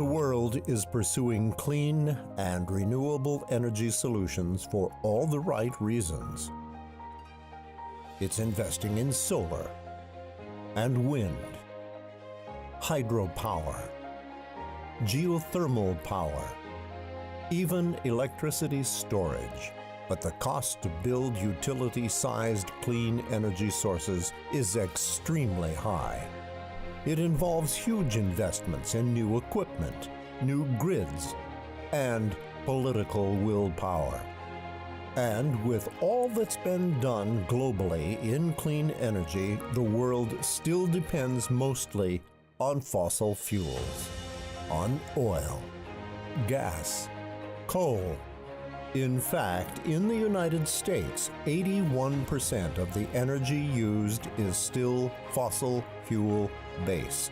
The world is pursuing clean and renewable energy solutions for all the right reasons. It's investing in solar and wind, hydropower, geothermal power, even electricity storage. But the cost to build utility-sized clean energy sources is extremely high. It involves huge investments in new equipment, new grids, and political willpower. And with all that's been done globally in clean energy, the world still depends mostly on fossil fuels, on oil, gas, coal. In fact, in the United States, 81% of the energy used is still fossil fuel-based.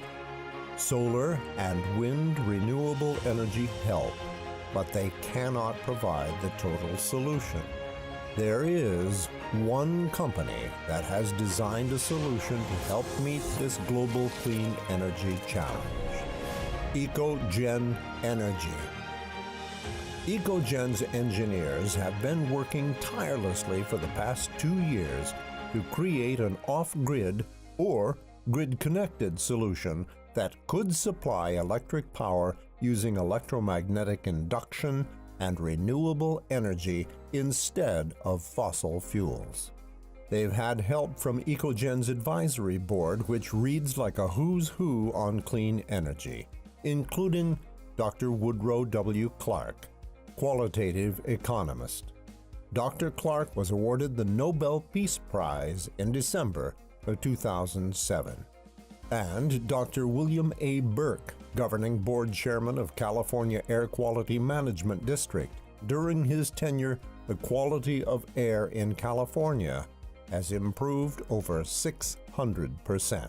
Solar and wind renewable energy help, but they cannot provide the total solution. There is one company that has designed a solution to help meet this global clean energy challenge: EcoGenergy. EcoGen's engineers have been working tirelessly for the past 2 years to create an off-grid or grid-connected solution that could supply electric power using electromagnetic induction and renewable energy instead of fossil fuels. They've had help from EcoGen's advisory board, which reads like a who's who on clean energy, including Dr. Woodrow W. Clark, qualitative economist. Dr. Clark was awarded the Nobel Peace Prize in December of 2007. And Dr. William A. Burke, governing board chairman of California Air Quality Management District. During his tenure, the quality of air in California has improved over 600%.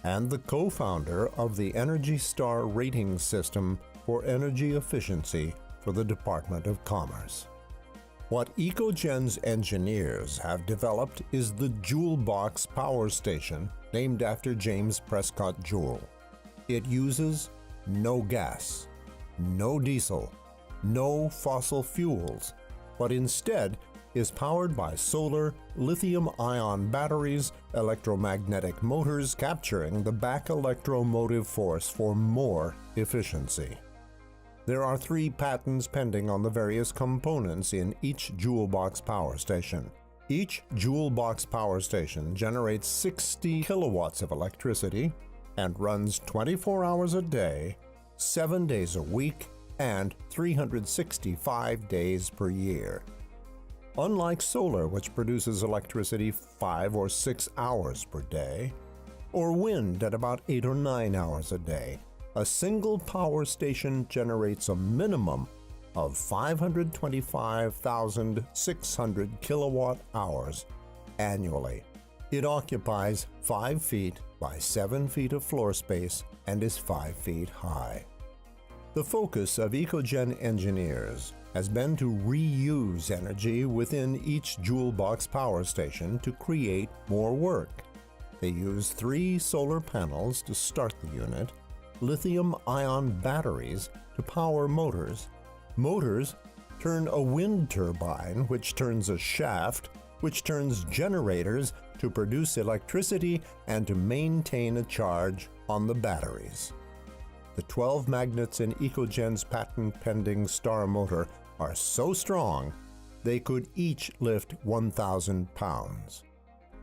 And the co-founder of the Energy Star rating system for energy efficiency for the Department of Commerce. What EcoGen's engineers have developed is the Joule Box power station, named after James Prescott Joule. It uses no gas, no diesel, no fossil fuels, but instead is powered by solar, lithium-ion batteries, electromagnetic motors capturing the back electromotive force for more efficiency. There are 3 patents pending on the various components in each Joule Box power station. Each Joule Box power station generates 60 kilowatts of electricity and runs 24 hours a day, 7 days a week, and 365 days per year. Unlike solar, which produces electricity 5 or 6 hours per day, or wind at about 8 or 9 hours a day, a single power station generates a minimum of 525,600 kilowatt hours annually. It occupies 5 feet by 7 feet of floor space and is 5 feet high. The focus of EcoGen engineers has been to reuse energy within each Joule Box power station to create more work. They use 3 solar panels to start the unit, lithium-ion batteries to power motors. Motors turn a wind turbine, which turns a shaft, which turns generators to produce electricity and to maintain a charge on the batteries. The 12 magnets in EcoGen's patent-pending Star motor are so strong they could each lift 1,000 pounds.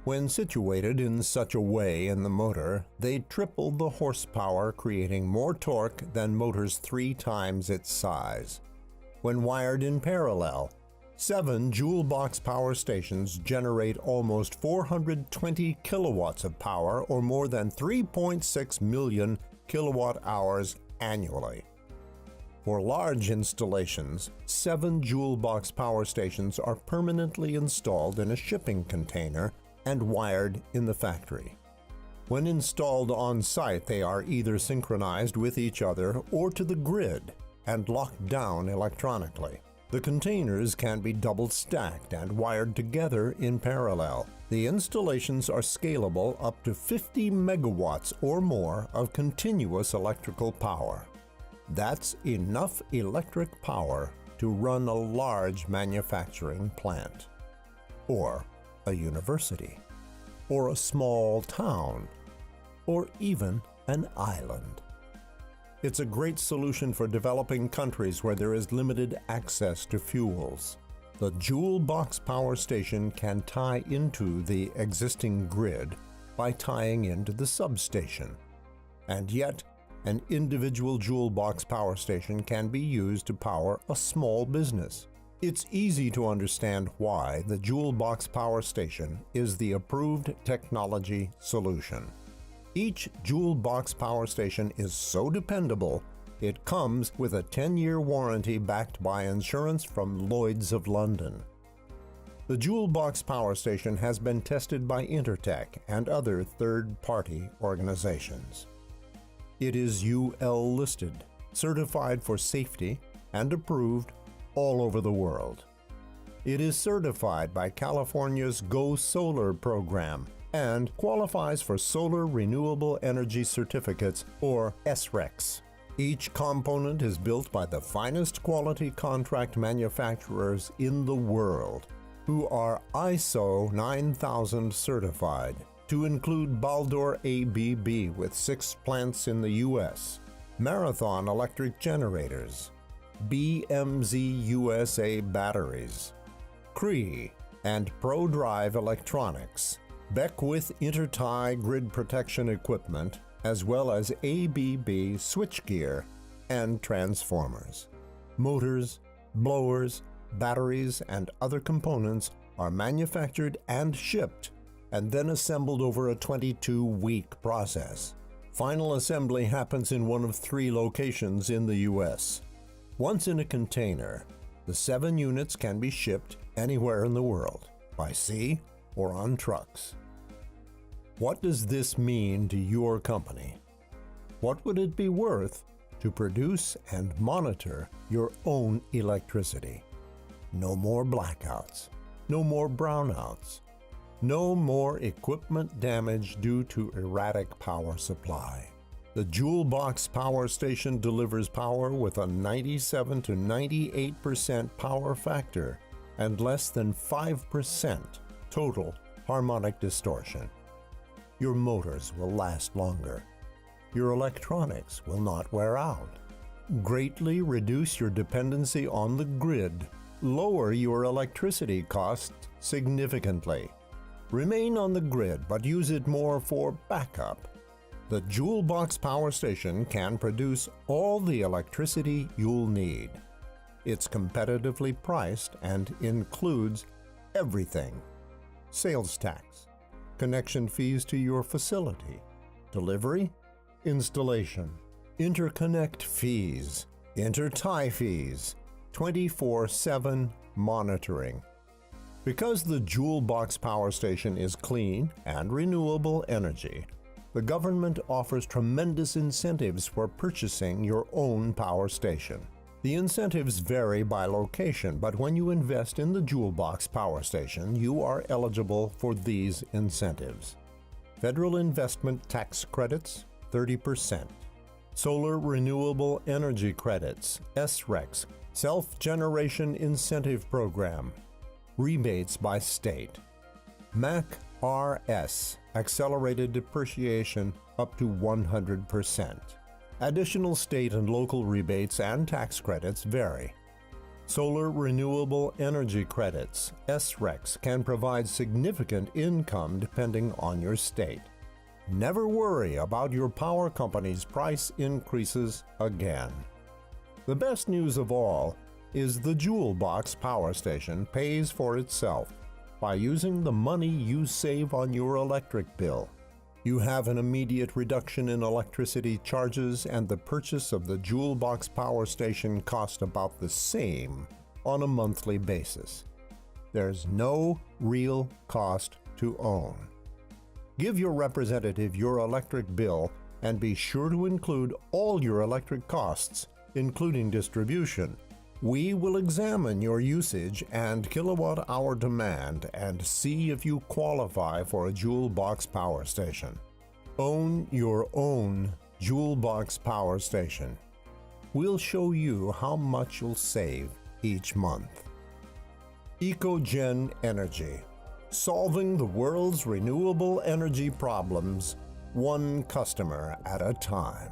When situated in such a way in the motor, they triple the horsepower, creating more torque than motors 3 times its size. When wired in parallel, 7 Joule Box power stations generate almost 420 kilowatts of power, or more than 3.6 million kilowatt hours annually. For large installations, 7 Joule Box power stations are permanently installed in a shipping container and wired in the factory. When installed on site, they are either synchronized with each other or to the grid and locked down electronically. The containers can be double-stacked and wired together in parallel. The installations are scalable up to 50 megawatts or more of continuous electrical power. That's enough electric power to run a large manufacturing plant, or a university, or a small town, or even an island. It's a great solution for developing countries where there is limited access to fuels. The Joule Box Power Station can tie into the existing grid by tying into the substation. And yet, an individual Joule Box Power Station can be used to power a small business. It's easy to understand why the Joule Box Power Station is the approved technology solution. Each Joule Box Power Station is so dependable, it comes with a 10-year warranty backed by insurance from Lloyd's of London. The Joule Box Power Station has been tested by Intertek and other third-party organizations. It is UL listed, certified for safety, and approved all over the world. It is certified by California's Go Solar program and qualifies for Solar Renewable Energy Certificates, or SRECs. Each component is built by the finest quality contract manufacturers in the world, who are ISO 9000 certified, to include Baldor ABB with 6 plants in the US, Marathon Electric Generators, BMZ USA Batteries, Cree, and ProDrive Electronics, Beckwith Intertie Grid Protection Equipment, as well as ABB switchgear and transformers. Motors, blowers, batteries, and other components are manufactured and shipped, and then assembled over a 22-week process. Final assembly happens in one of 3 locations in the US. Once in a container, the 7 units can be shipped anywhere in the world, by sea or on trucks. What does this mean to your company? What would it be worth to produce and monitor your own electricity? No more blackouts, no more brownouts, no more equipment damage due to erratic power supply. The Joule Box Power Station delivers power with a 97 to 98% power factor and less than 5% total harmonic distortion. Your motors will last longer. Your electronics will not wear out. Greatly reduce your dependency on the grid. Lower your electricity costs significantly. Remain on the grid, but use it more for backup. The Joule Box Power Station can produce all the electricity you'll need. It's competitively priced and includes everything: sales tax, connection fees to your facility, delivery, installation, interconnect fees, intertie fees, 24/7 monitoring. Because the Joule Box Power Station is clean and renewable energy, the government offers tremendous incentives for purchasing your own power station. The incentives vary by location, but when you invest in the Joule Box Power Station, you are eligible for these incentives: Federal Investment Tax Credits, 30%. Solar Renewable Energy Credits, SRECs, Self-Generation Incentive Program. Rebates by state. MAC-RS, Accelerated Depreciation up to 100%. Additional state and local rebates and tax credits vary. Solar Renewable Energy Credits, SRECs, can provide significant income depending on your state. Never worry about your power company's price increases again. The best news of all is the Joule Box Power Station pays for itself by using the money you save on your electric bill. You have an immediate reduction in electricity charges, and the purchase of the Joule Box Power Station costs about the same on a monthly basis. There's no real cost to own. Give your representative your electric bill and be sure to include all your electric costs, including distribution. We will examine your usage and kilowatt-hour demand and see if you qualify for a Joule Box Power Station. Own your own Joule Box Power Station. we'll show you how much you'll save each month. EcoGenergy, solving the world's renewable energy problems, one customer at a time.